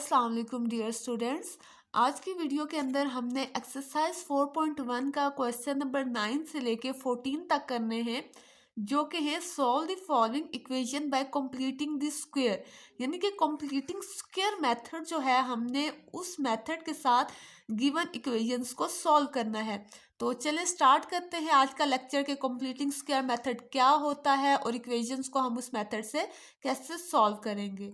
अस्सलाम वालेकुम dear students. आज की वीडियो के अंदर हमने एक्सरसाइज 4.1 का क्वेश्चन नंबर 9 से लेके 14 तक करने हैं, जो कि है solve the following equation by completing the square. यानी कि कंप्लीटिंग स्क्वायर मेथड जो है, हमने उस मेथड के साथ गिवन इक्वेशंस को सॉल्व करना है। तो चलिए स्टार्ट करते हैं आज का लेक्चर के कंप्लीटिंग स्क्वायर मेथड क्या होता है और इक्वेशंस को हम उस मेथड से कैसे सॉल्व करेंगे।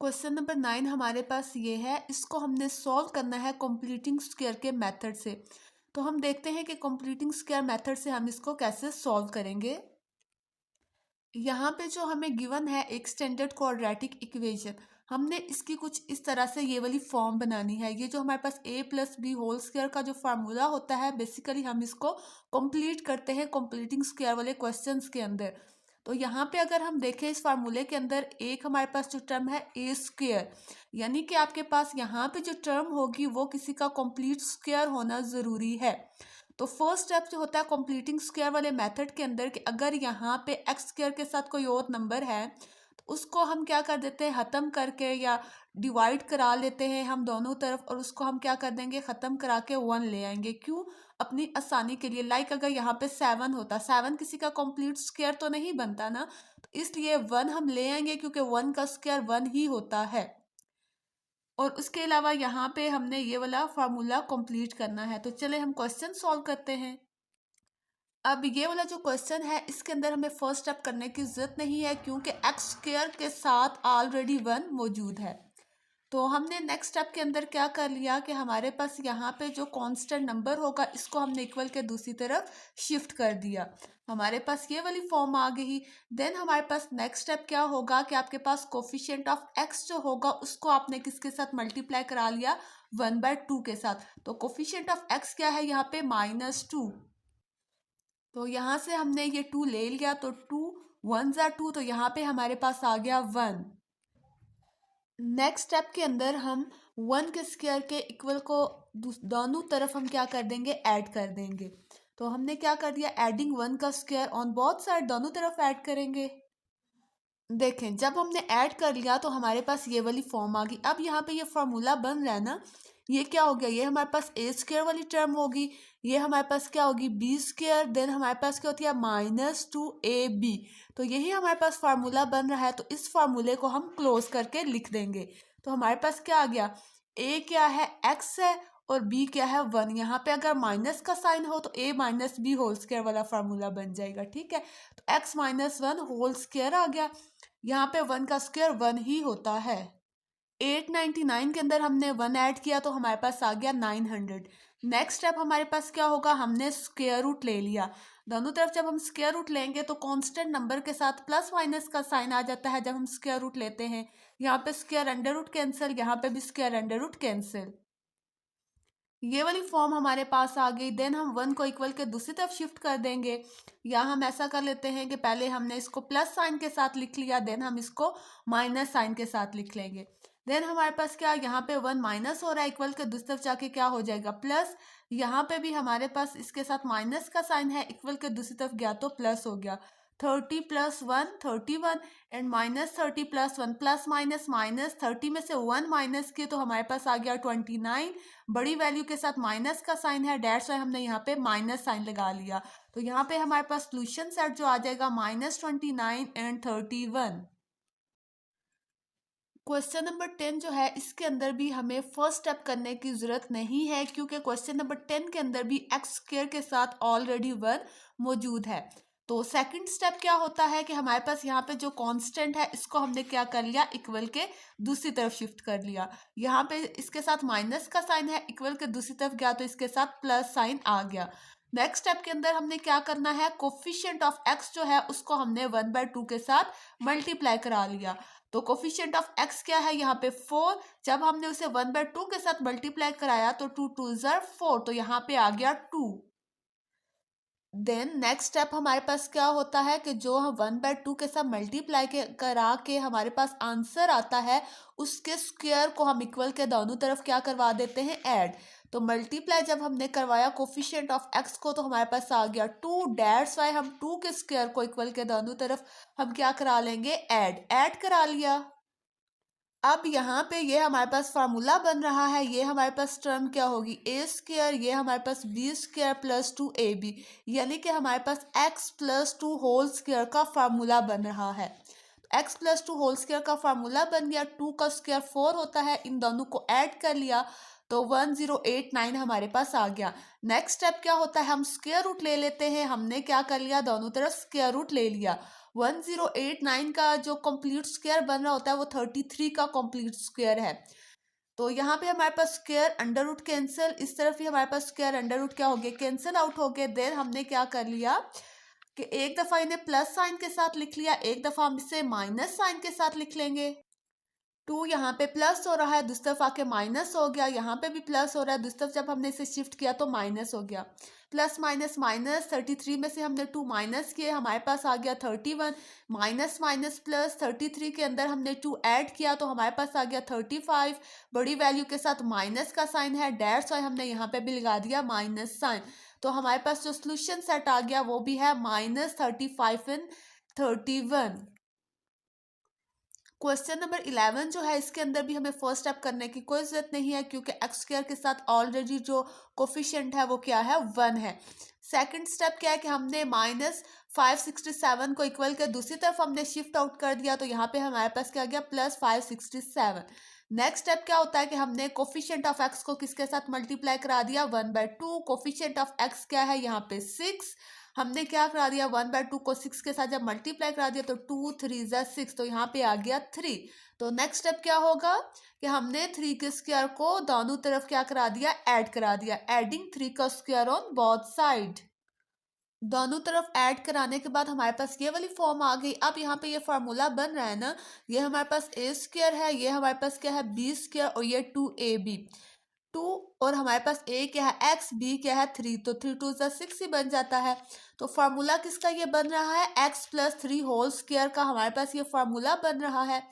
क्वेश्चन नंबर 9 हमारे पास ये है, इसको हमने सॉल्व करना है कंप्लीटिंग स्क्वायर के मेथड से। तो हम देखते हैं कि कंप्लीटिंग स्क्वायर मेथड से हम इसको कैसे सॉल्व करेंगे। यहाँ पे जो हमें गिवन है एक स्टैंडर्ड क्वाड्रेटिक इक्वेशन, हमने इसकी कुछ इस तरह से ये वाली फॉर्म बनानी है। ये जो हमारे पास a+b होल स्क्वायर का जो फार्मूला होता है, बेसिकली हम इसको कंप्लीट करते हैं कंप्लीटिंग स्क्वायर वाले क्वेश्चंस के अंदर। तो यहाँ पे अगर हम देखें इस फार्मूले के अंदर एक हमारे पास जो टर्म है ए स्क्वायर, यानी कि आपके पास यहाँ पे जो टर्म होगी वो किसी का कंप्लीट स्क्वायर होना ज़रूरी है। तो फर्स्ट स्टेप जो होता है कंप्लीटिंग स्क्वायर वाले मेथड के अंदर कि अगर यहाँ पे एक्स स्क्वायर के साथ कोई और नंबर है तो उसको हम क्या कर देते हैं, ख़त्म करके या डिवाइड करा लेते हैं हम दोनों तरफ, और उसको हम क्या कर देंगे, ख़त्म करा के 1 ले आएंगे। क्यों? अपनी आसानी के लिए। लाइक अगर यहाँ पे 7 होता, 7 किसी का कंप्लीट स्क्वायर तो नहीं बनता ना, तो इसलिए 1 हम ले आएंगे क्योंकि 1 का स्क्वायर 1 ही होता है। और उसके अलावा यहाँ पे हमने ये वाला फार्मूला कंप्लीट करना है। तो चले हम क्वेश्चन सॉल्व करते हैं। अब ये वाला जो क्वेश्चन है इसके अंदर हमें फर्स्ट स्टेप करने की जरूरत नहीं है, क्योंकि एक्स स्क्वायर के साथ ऑलरेडी 1 मौजूद है। तो हमने नेक्स्ट स्टेप के अंदर क्या कर लिया कि हमारे पास यहाँ पे जो कांस्टेंट नंबर होगा इसको हमने इक्वल के दूसरी तरफ शिफ्ट कर दिया। हमारे पास ये वाली फॉर्म आ गई। देन हमारे पास नेक्स्ट स्टेप क्या होगा कि आपके पास कोफिशिएंट ऑफ एक्स जो होगा उसको आपने किसके साथ मल्टीप्लाई करा लिया, 1/2 के साथ। तो कोफिशिएंट ऑफ एक्स क्या है यहाँ पे, -2। तो यहाँ से हमने ये 2 ले लिया, तो 2 1 ज़ा 2, तो यहाँ पे हमारे पास आ गया 1। नेक्स्ट स्टेप के अंदर हम 1 के स्क्वायर के इक्वल को दोनों तरफ हम क्या कर देंगे, ऐड कर देंगे। तो हमने क्या कर दिया, एडिंग 1 का स्क्वायर ऑन बोथ साइड, दोनों तरफ ऐड करेंगे। देखें जब हमने ऐड कर लिया तो हमारे पास ये वाली फॉर्म आ गई। अब यहाँ पे ये फार्मूला बन रहा है ना, ये क्या हो गया, ये हमारे पास ए स्क्वायर वाली टर्म होगी, ये हमारे पास क्या होगी, बी स्क्वायर, देन हमारे पास क्या होती है -2ab। तो यही हमारे पास फार्मूला बन रहा है। तो इस फार्मूले को हम क्लोज करके लिख देंगे। तो हमारे पास क्या आ गया, ए क्या है, एक्स है, और बी क्या है, 1। यहाँ पे अगर माइनस का साइन हो तो a - b होल स्क्वायर वाला फार्मूला बन जाएगा। ठीक है, तो x - 1 होल स्क्वायर आ गया। यहाँ पे 1 का स्क्वायर 1 ही होता है। 899 के अंदर हमने 1 ऐड किया तो हमारे पास आ गया 900। नेक्स्ट स्टेप हमारे पास क्या होगा, हमने स्क्वायर रूट ले लिया। दोनों तरफ जब हम स्क्वायर रूट लेंगे तो कांस्टेंट नंबर के साथ प्लस माइनस का साइन आ जाता है जब हम स्क्वायर रूट लेते हैं। यहाँ पे स्क्वायर अंडर रूट कैंसिल, यहाँ पे भी स्क्वायर अंडर रूट कैंसिल। ये वाली फॉर्म हमारे पास आ गई। देन हम 1 को इक्वल के दूसरी तरफ शिफ्ट कर देंगे, या हम ऐसा कर लेते हैं कि पहले हमने इसको प्लस साइन के साथ लिख लिया, देन हम इसको माइनस साइन के साथ लिख लेंगे। देन हमारे पास क्या, यहाँ पे 1 माइनस हो रहा है, इक्वल के दूसरी तरफ जाके क्या हो जाएगा, प्लस। यहाँ पे भी हमारे पास इसके साथ माइनस का साइन है, इक्वल के दूसरी तरफ गया तो प्लस हो गया। 30 + 1 31, एंड -30 + 1 प्लस माइनस माइनस 30 में से 1 माइनस किए तो हमारे पास आ गया 29। बड़ी वैल्यू के साथ माइनस का साइन है, डेट्स वाई हमने यहाँ पे माइनस साइन लगा लिया। तो यहाँ पे हमारे पास सोल्यूशन सेट जो आ जाएगा -29 एंड 31। क्वेश्चन नंबर 10 जो है इसके अंदर भी हमें फर्स्ट स्टेप करने की जरूरत नहीं है, क्योंकि क्वेश्चन नंबर 10 के अंदर भी एक्स स्क्वायर के साथ ऑलरेडी 1 मौजूद है। तो सेकंड स्टेप क्या होता है कि हमारे पास यहाँ पे जो कांस्टेंट है इसको हमने क्या कर लिया, इक्वल के दूसरी तरफ शिफ्ट कर लिया। यहाँ पे इसके साथ माइनस का साइन है, इक्वल के दूसरी तरफ गया तो इसके साथ प्लस साइन आ गया। नेक्स्ट स्टेप के अंदर हमने क्या करना है, कोफिशिएंट ऑफ एक्स जो है उसको हमने 1/2 के साथ मल्टीप्लाई करा लिया। तो कोफिशिएंट ऑफ एक्स क्या है, यहाँ पे 4। जब हमने उसे 1/2 के साथ मल्टीप्लाई कराया तो 2 2 ज़ा 4, तो यहाँ पे आ गया 2। देन नेक्स्ट स्टेप हमारे पास क्या होता है कि जो हम 1/2 के साथ मल्टीप्लाई के करा के हमारे पास आंसर आता है, उसके स्क्वायर को हम इक्वल के दोनों तरफ क्या करवा देते हैं, ऐड। तो मल्टीप्लाई जब हमने करवाया कोफिशिएंट ऑफ एक्स को तो हमारे पास आ गया 2। डेट्स वाई हम 2 के स्क्वायर को इक्वल के दोनों तरफ हम क्या करा लेंगे, ऐड करा लिया। अब यहाँ पे ये हमारे पास फार्मूला बन रहा है, ये हमारे पास टर्म क्या होगी ए स्क्वायर, ये हमारे पास बी स्क्वायर प्लस 2ab, यानी कि हमारे पास x प्लस 2 होल स्क्वायर का फार्मूला बन रहा है। x प्लस 2 होल स्क्वायर का फार्मूला बन गया, 2 का स्क्वायर 4 होता है, इन दोनों को ऐड कर लिया तो 1089 हमारे पास आ गया। नेक्स्ट स्टेप क्या होता है, हम स्क्वायर रूट ले लेते हैं। हमने क्या कर लिया, दोनों तरफ स्क्वायर रूट ले लिया। 1089 का जो कंप्लीट स्क्वायर बन रहा होता है वो 33 का कंप्लीट स्क्वायर है। तो यहाँ पे हमारे पास स्क्वायर अंडर रूट कैंसिल, इस तरफ ही हमारे पास स्क्वायर अंडर रूट क्या हो गया, कैंसिल आउट हो गए। देन हमने क्या कर लिया कि एक दफ़ा इन्हें प्लस साइन के साथ लिख लिया, एक दफ़ा हम इसे माइनस साइन के साथ लिख लेंगे। 2 यहाँ पे प्लस हो रहा है, दूसरी तरफ आके माइनस हो गया, यहाँ पे भी प्लस हो रहा है, दूसरी तरफ जब हमने इसे शिफ्ट किया तो माइनस हो गया। प्लस माइनस माइनस, 33 में से हमने 2 माइनस किए, हमारे पास आ गया 31। माइनस माइनस प्लस, 33 के अंदर हमने 2 ऐड किया तो हमारे पास आ गया 35। बड़ी वैल्यू के साथ माइनस का साइन है, डेट्स वाई हमने यहाँ पे भी लगा दिया माइनस साइन। तो हमारे पास जो सोल्यूशन सेट आ गया वो भी है -35 इन 31। क्वेश्चन नंबर 11 जो है, इसके अंदर भी हमें फर्स्ट स्टेप करने की कोई जरूरत नहीं है क्योंकि एक्स स्क्वायर के साथ ऑलरेडी जो कोफिशिएंट है वो क्या है, 1 है। सेकंड स्टेप क्या है कि हमने -567 को इक्वल के दूसरी तरफ हमने शिफ्ट आउट कर दिया तो यहाँ पे हमारे पास क्या गया, +567। नेक्स्ट स्टेप क्या होता है कि हमने कोफिशिएंट ऑफ एक्स को किसके साथ मल्टीप्लाई करा दिया, 1/2। कोफिशिएंट ऑफ एक्स क्या है यहाँ पे 6, हमने क्या करा दिया 1/2 को 6 के साथ जब मल्टीप्लाई करा दिया तो 2 3 ज़ा 6, तो यहाँ पे आ गया 3। तो नेक्स्ट स्टेप क्या होगा कि हमने 3 के स्क्वायर को दोनों तरफ क्या करा दिया, ऐड करा दिया। एडिंग 3 का स्क्वायर ऑन बोथ साइड, दोनों तरफ ऐड कराने के बाद हमारे पास ये वाली फॉर्म आ गई। अब यहाँ पे ये फार्मूला बन रहा है ना, ये हमारे पास ए स्क्वायर है, ये हमारे पास क्या है बी स्क्वायर, और ये 2ab 2, और हमारे पास ए क्या है x, b क्या है 3, तो 3 2 ज़ा 6 ही बन जाता है। तो फार्मूला किसका ये बन रहा है, x प्लस 3 होल स्क्वायर का हमारे पास ये फार्मूला बन रहा है।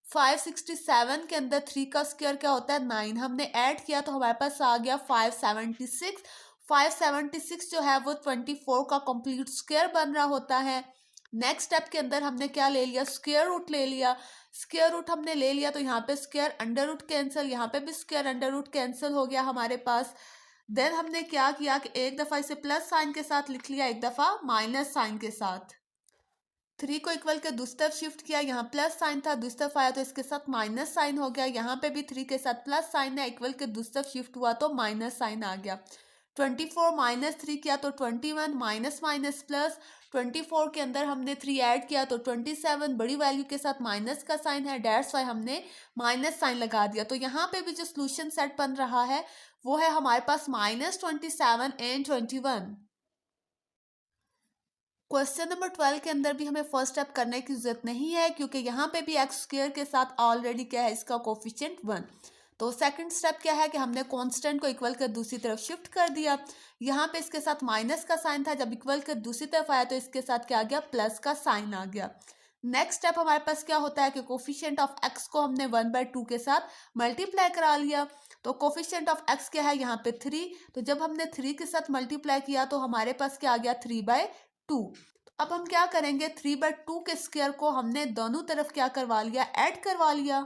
567 के अंदर 3 का स्क्वायर क्या होता है 9, हमने ऐड किया तो हमारे पास आ गया 576। 576 जो है वो 24 का कंप्लीट स्क्वायर बन रहा होता है। नेक्स्ट स्टेप के अंदर हमने क्या ले लिया, स्क्वायर रूट ले लिया। स्क्वायर रूट हमने ले लिया तो यहाँ पे स्क्वायर अंडर रूट कैंसिल, यहाँ पे भी स्क्वायर अंडर रूट कैंसिल हो गया हमारे पास। देन हमने क्या किया कि एक दफ़ा इसे प्लस साइन के साथ लिख लिया, एक दफ़ा माइनस साइन के साथ। 3 को इक्वल के दूसरी तरफ शिफ्ट किया, यहाँ प्लस साइन था, दूसरी तरफ आया तो इसके साथ माइनस साइन हो गया। यहाँ पे भी 3 के साथ प्लस साइन है, इक्वल के दूसरी तरफ शिफ्ट हुआ तो माइनस साइन आ गया। 24 माइनस 3 किया तो 21, माइनस माइनस प्लस, 24 के अंदर हमने 3 ऐड किया तो 27, बड़ी वैल्यू के साथ माइनस का साइन है, डेट्स वाई हमने माइनस साइन लगा दिया। तो यहाँ पे भी जो सोल्यूशन सेट बन रहा है वो है हमारे पास -27 एंड 21। क्वेश्चन नंबर 12 के अंदर भी हमें फर्स्ट स्टेप करने की जरूरत नहीं है क्योंकि यहाँ पे भी एक्स स्क्वायर के साथ ऑलरेडी क्या है, इसका कोफिशिएंट 1। तो सेकंड स्टेप क्या है कि हमने कांस्टेंट को इक्वल कर दूसरी तरफ शिफ्ट कर दिया। यहाँ पे इसके साथ माइनस का साइन था, जब इक्वल कर दूसरी तरफ आया तो इसके साथ क्या आ गया, प्लस का साइन आ गया। नेक्स्ट स्टेप हमारे पास क्या होता है कि कोफिशिएंट ऑफ एक्स को हमने 1/2 के साथ मल्टीप्लाई करा लिया। तो कोफिशिएंट ऑफ एक्स क्या है यहाँ पे 3, तो जब हमने 3 के साथ मल्टीप्लाई किया तो हमारे पास क्या आ गया 3/2। अब हम क्या करेंगे, 3/2 के स्क्वायर को हमने दोनों तरफ क्या करवा लिया, ऐड करवा लिया।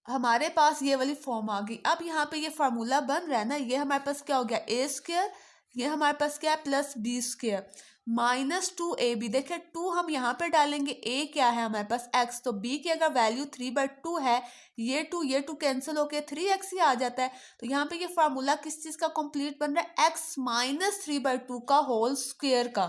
हमारे पास ये वाली फॉर्म आ गई। अब यहाँ पे ये फार्मूला बन रहा है ना, ये हमारे पास क्या हो गया ए स्क्वायर, ये हमारे पास क्या है प्लस बी स्क्वायर -2ab। देखिए 2 हम यहाँ पे डालेंगे, a क्या है हमारे पास x, तो b की अगर वैल्यू 3/2 है, ये 2 कैंसिल होके 3x ही आ जाता है। तो यहाँ पे ये फार्मूला किस चीज़ का कंप्लीट बन रहा है, x -3/2 का होल स्क्वायर का।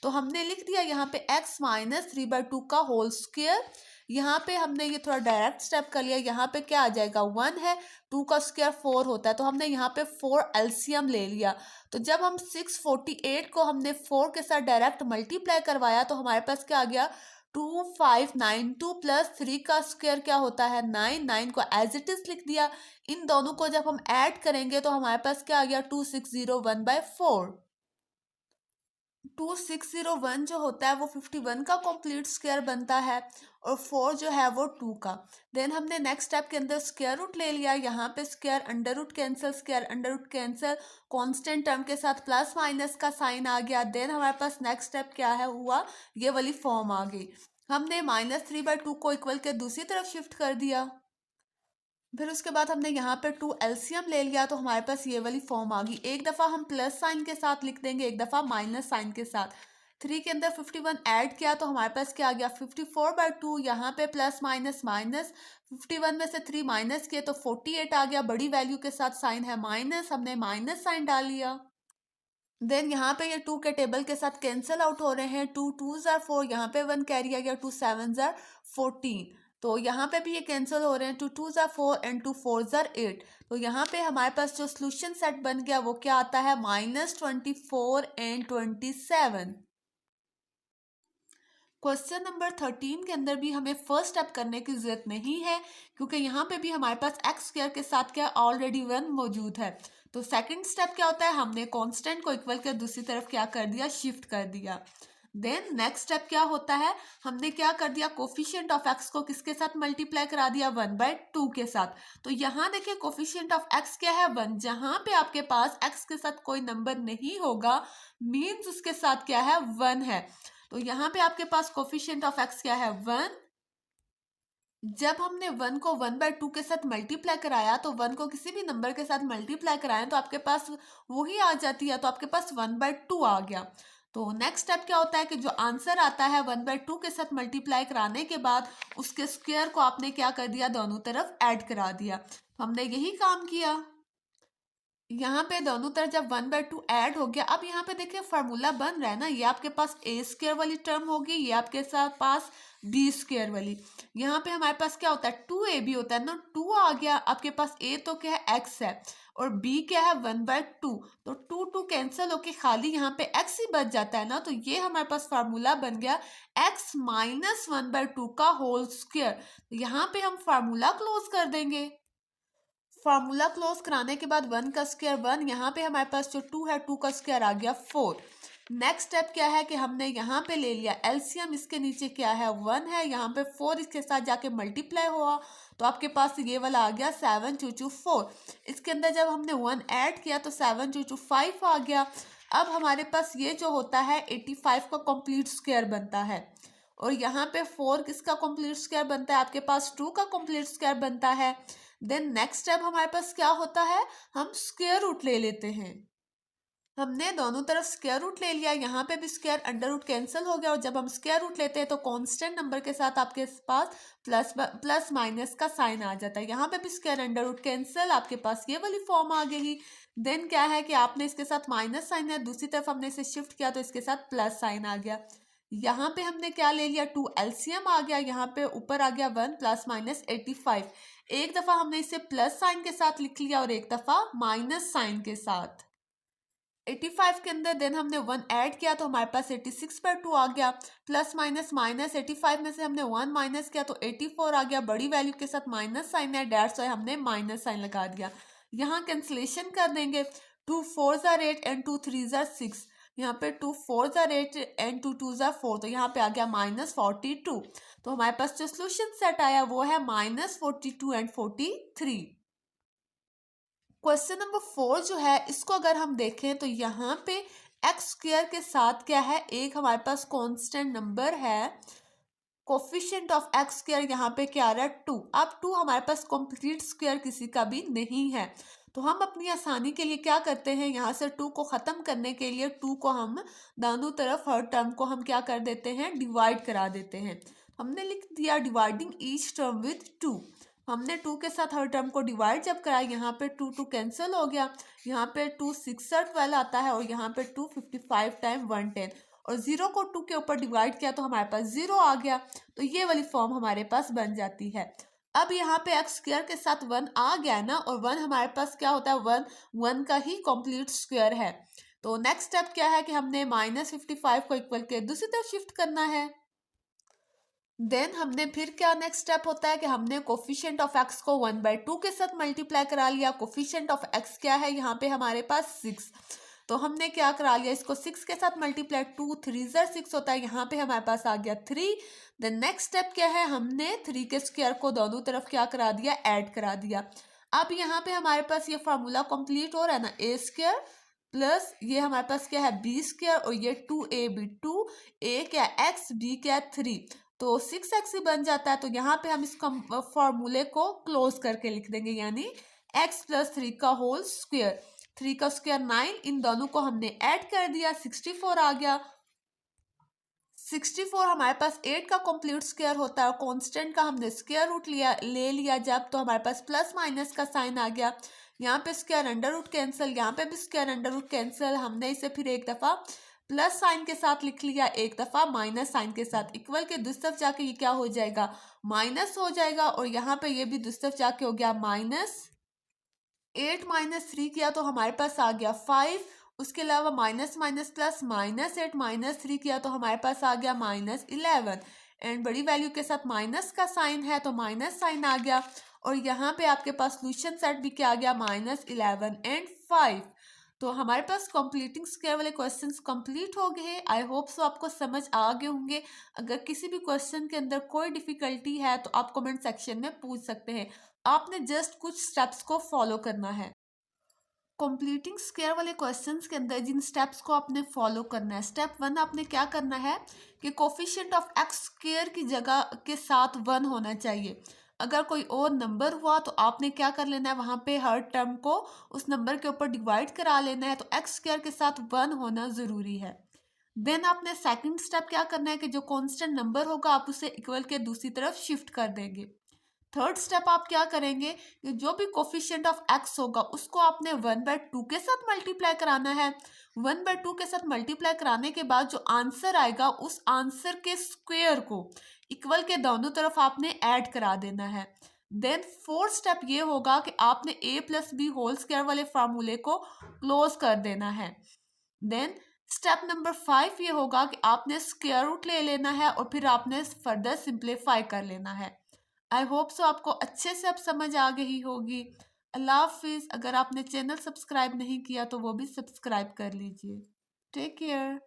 तो हमने लिख दिया यहाँ पे x -3/2 का होल स्क्वायर। यहाँ पे हमने ये थोड़ा डायरेक्ट स्टेप कर लिया, यहाँ पे क्या आ जाएगा 1 है, 2 का स्क्वायर 4 होता है, तो हमने यहाँ पे 4 एलसीएम ले लिया। तो जब हम 648 को हमने 4 के साथ डायरेक्ट मल्टीप्लाई करवाया तो हमारे पास क्या आ गया 2592 प्लस 3 का स्क्वायर क्या होता है 9, 9 को एज इट इज लिख दिया। इन दोनों को जब हम ऐड करेंगे तो हमारे पास क्या आ गया 2601/4। 2601 जो होता है वो 51 का कंप्लीट स्क्वायर बनता है और 4 जो है वो 2 का। देन हमने नेक्स्ट स्टेप के अंदर स्क्वायर रूट ले लिया, यहाँ पे square under root cancel, square under root cancel, constant term के साथ प्लस माइनस का साइन आ गया। देन हमारे पास नेक्स्ट स्टेप क्या है हुआ, ये वाली फॉर्म आ गई। हमने -3/2 को इक्वल के दूसरी तरफ शिफ्ट कर दिया। फिर उसके बाद हमने यहाँ पे 2 एलसीएम ले लिया, तो हमारे पास ये वाली फॉर्म आ गई। एक दफ़ा हम प्लस साइन के साथ लिख देंगे, एक दफ़ा माइनस साइन के साथ। 3 के अंदर 51 ऐड किया तो हमारे पास क्या आ गया, 54/2। यहाँ पे प्लस माइनस माइनस, 51 में से 3 माइनस किए तो 48 आ गया। बड़ी वैल्यू के साथ साइन है माइनस, हमने माइनस साइन डाल लिया। देन यहाँ पे ये 2 के टेबल के साथ कैंसिल आउट हो रहे हैं। 2 2s are 4, यहाँ पे 1 कैरी आ गया। 2 7s are 14, तो यहाँ पे भी ये कैंसिल हो रहे हैं। 2 2s are 4 and 2 4s are 8। तो यहाँ पे हमारे पास जो सोल्यूशन सेट बन गया वो क्या आता है, -24 एंड 27। क्वेश्चन नंबर 13 के अंदर भी हमें फर्स्ट स्टेप करने की जरूरत नहीं है, क्योंकि यहाँ पे भी हमारे पास एक्स स्क्वायर के साथ क्या ऑलरेडी 1 मौजूद है। तो सेकंड स्टेप क्या होता है, हमने कांस्टेंट को इक्वल के दूसरी तरफ क्या कर दिया, शिफ्ट कर दिया। देन नेक्स्ट स्टेप क्या होता है, हमने क्या कर दिया, कोफिशिएंट ऑफ एक्स को किसके साथ मल्टीप्लाई करा दिया, 1/2 के साथ। तो यहाँ देखिए कोफिशिएंट ऑफ एक्स क्या है, 1। जहां पे आपके पास एक्स के साथ कोई नंबर नहीं होगा मीन्स उसके साथ क्या है, 1 है। तो यहाँ पे आपके पास कोफिशिएंट ऑफ एक्स क्या है, 1। जब हमने 1 को 1/2 के साथ मल्टीप्लाई कराया, तो 1 को किसी भी नंबर के साथ मल्टीप्लाई कराएं तो आपके पास वही आ जाती है, तो आपके पास 1/2 आ गया। तो नेक्स्ट स्टेप क्या होता है कि जो आंसर आता है 1/2 के साथ मल्टीप्लाई कराने के बाद उसके स्क्वायर को आपने क्या कर दिया, दोनों तरफ ऐड करा दिया। हमने यही काम किया। यहाँ पे दोनों तरफ जब 1/2 ऐड हो गया, अब यहाँ पे देखिए फार्मूला बन रहा है ना, ये आपके पास ए स्क्वायर वाली टर्म होगी, ये आपके साथ पास बी स्क्वायर वाली। यहाँ पे हमारे पास क्या होता है, 2ab होता है ना, 2 आ गया आपके पास। ए तो क्या है, एक्स है, और बी क्या है, 1/2। तो 2 कैंसिल होके खाली यहाँ पे एक्स ही बच जाता है ना, तो ये हमारे पास फार्मूला बन गया एक्स माइनस 1/2 का होल स्क्वायर। यहाँ पे हम फार्मूला क्लोज कर देंगे। फार्मूला क्लोज कराने के बाद 1 का स्क्वायर 1, यहाँ पे हमारे पास जो 2 है 2 का स्क्वायर आ गया 4। नेक्स्ट स्टेप क्या है कि हमने यहाँ पे ले लिया एलसीएम, इसके नीचे क्या है, 1 है, यहाँ पे 4 इसके साथ जाके मल्टीप्लाई हुआ तो आपके पास ये वाला आ गया 7 2 4। इसके अंदर जब हमने 1 ऐड किया तो 7 2 5 आ गया। अब हमारे पास ये जो होता है 85 का कंप्लीट स्क्वायर बनता है, और यहाँ पे 4 किसका कंप्लीट स्क्वायर बनता है, आपके पास 2 का कंप्लीट स्क्वायर बनता है। देन नेक्स्ट स्टेप हमारे पास क्या होता है, हम स्क्वायर रूट ले लेते हैं। हमने दोनों तरफ स्क्वायर रूट ले लिया, यहाँ पे भी स्क्वायर अंडर रूट कैंसिल हो गया, और जब हम स्क्वायर रूट लेते हैं तो कांस्टेंट नंबर के साथ आपके पास प्लस माइनस का साइन आ जाता है। यहाँ पे भी स्क्वायर अंडर रूट कैंसिल, आपके पास ये वाली फॉर्म आ गई। देन क्या है कि आपने इसके साथ माइनस साइन है, दूसरी तरफ हमने इसे शिफ्ट किया तो इसके साथ प्लस साइन आ गया। यहाँ पे हमने क्या ले लिया, 2 एलसीएम आ गया, यहाँ पे ऊपर आ गया 1 + -85। एक दफा हमने इसे प्लस साइन के साथ लिख लिया और एक दफा माइनस साइन के साथ। 85 के अंदर देन हमने 1 ऐड किया तो हमारे पास 86/2 आ गया। प्लस माइनस माइनस 85 में से हमने 1 माइनस किया तो 84 आ गया। बड़ी वैल्यू के साथ माइनस साइन है, डेट्स वाई हमने माइनस साइन लगा दिया। यहाँ कैंसिलेशन कर देंगे, 2 4s are 8 and 2 3s are 6। यहाँ पे 2 4s are 8 and 2 2s are 4, तो यहाँ पे आ गया -42। तो हमारे पास जो सोल्यूशन सेट आया वो है -42 एंड 43। क्वेश्चन नंबर 4 जो है इसको अगर हम देखें तो यहाँ पे एक्स स्क्वायर के साथ क्या है, एक हमारे पास कांस्टेंट नंबर है, कोफिशिएंट ऑफ एक्स स्क्वायर यहाँ पे क्या आ रहा है, 2। अब 2 हमारे पास कंप्लीट स्क्वायर किसी का भी नहीं है, तो हम अपनी आसानी के लिए क्या करते हैं, यहाँ से 2 को ख़त्म करने के लिए 2 को हम दोनों तरफ हर टर्म को हम क्या कर देते हैं, डिवाइड करा देते हैं। हमने लिख दिया डिवाइडिंग ईच टर्म विथ 2। हमने 2 के साथ हर टर्म को डिवाइड जब कराया, यहाँ पे 2 2 कैंसिल हो गया, यहाँ पे 2 6 12 आता है, और यहाँ पे 2 55 टाइम 110, और 0 को 2 के ऊपर डिवाइड किया तो हमारे पास 0 आ गया। तो ये वाली फॉर्म हमारे पास बन जाती है। अब यहाँ पे एक्स स्क्वायर के साथ 1 आ गया ना, और 1 हमारे पास क्या होता है, 1 का ही कंप्लीट स्क्वायर है। तो नेक्स्ट स्टेप क्या है कि हमने -55 को इक्वल के दूसरी तरफ शिफ्ट करना है। देन हमने फिर क्या नेक्स्ट स्टेप होता है कि हमने कोफिशिएंट ऑफ एक्स को 1/2 के साथ मल्टीप्लाई करा लिया। कोफिशिएंट ऑफ एक्स क्या है, यहाँ पे हमारे पास 6, तो हमने क्या करा लिया, इसको 6 के साथ मल्टीप्लाई, 2 3s are 6 होता है, यहाँ पे हमारे पास आ गया 3। देन नेक्स्ट स्टेप क्या है, हमने 3 के स्क्वायर को दोनों तरफ क्या करा दिया, ऐड करा दिया। अब यहाँ पे हमारे पास ये फार्मूला कंप्लीट हो रहा है ना, ए स्क्वायर प्लस ये हमारे पास क्या है, बी स्क्वायर, और ये 2ab 2, ए क्या एक्स, बी क्या 3। तो 6x ही बन जाता है। तो यहाँ पे हम इस फॉर्मूले को क्लोज करके लिख देंगे, यानी x प्लस 3 का होल स्क्वायर। 3 का स्क्वायर 9, इन दोनों को हमने ऐड कर दिया, 64 आ गया। 64 हमारे पास 8 का कंप्लीट स्क्वायर होता है और कांस्टेंट का हमने स्क्वायर रूट ले लिया जब, तो हमारे पास प्लस माइनस का साइन आ गया। यहाँ पे स्क्वायर अंडर रूट कैंसिल, यहाँ पे भी स्क्वायर अंडर रूट कैंसिल। हमने इसे फिर एक दफा प्लस साइन के साथ लिख लिया, एक दफा माइनस साइन के साथ। इक्वल के दूसरी तरफ जाके ये क्या हो जाएगा, माइनस हो जाएगा। और यहाँ पे ये भी दूसरी तरफ जाके हो गया माइनस। 8 माइनस 3 किया तो हमारे पास आ गया 5। उसके अलावा माइनस माइनस प्लस, -8 माइनस 3 किया तो हमारे पास आ गया -11। एंड बड़ी वैल्यू के साथ माइनस का साइन है तो माइनस साइन आ गया। और यहाँ पे आपके पास सोल्यूशन सेट भी क्या आ गया, -11 एंड 5। तो हमारे पास कंप्लीटिंग स्क्वायर वाले क्वेश्चंस कंप्लीट हो गए। आई होप सो आपको समझ आ गए होंगे। अगर किसी भी क्वेश्चन के अंदर कोई डिफिकल्टी है तो आप कमेंट सेक्शन में पूछ सकते हैं। आपने जस्ट कुछ स्टेप्स को फॉलो करना है। कंप्लीटिंग स्क्वायर वाले क्वेश्चंस के अंदर जिन स्टेप्स को आपने फॉलो करना है, स्टेप 1 आपने क्या करना है कि कोफिशिएंट ऑफ एक्स स्क्वायर की जगह के साथ 1 होना चाहिए। अगर कोई और नंबर हुआ तो आपने क्या कर लेना है, वहां पे हर टर्म को उस नंबर के ऊपर डिवाइड करा लेना है। तो एक्स स्क्वायर के साथ 1 होना जरूरी है। देन आपने सेकंड स्टेप क्या करना है कि जो कांस्टेंट नंबर होगा आप उसे इक्वल के दूसरी तरफ शिफ्ट कर देंगे। थर्ड स्टेप आप क्या करेंगे कि जो भी कोफिशिएंट ऑफ एक्स होगा उसको आपने 1/2 के साथ मल्टीप्लाई कराना है। 1/2 के साथ मल्टीप्लाई कराने के बाद जो आंसर आएगा उस आंसर के स्क्वायर को इक्वल के दोनों तरफ आपने ऐड करा देना है। देन फोर्थ स्टेप ये होगा कि आपने a plus B whole square वाले फार्मूले को क्लोज कर देना है। देन स्टेप नंबर 5 ये होगा कि आपने स्क्वायर रूट ले लेना है और फिर आपने फर्दर सिंप्लीफाई कर लेना है। आई होप सो आपको अच्छे से अब समझ आ गई होगी। अल्लाह हाफिज़। अगर आपने चैनल सब्सक्राइब नहीं किया तो वो भी सब्सक्राइब कर लीजिए। Take care.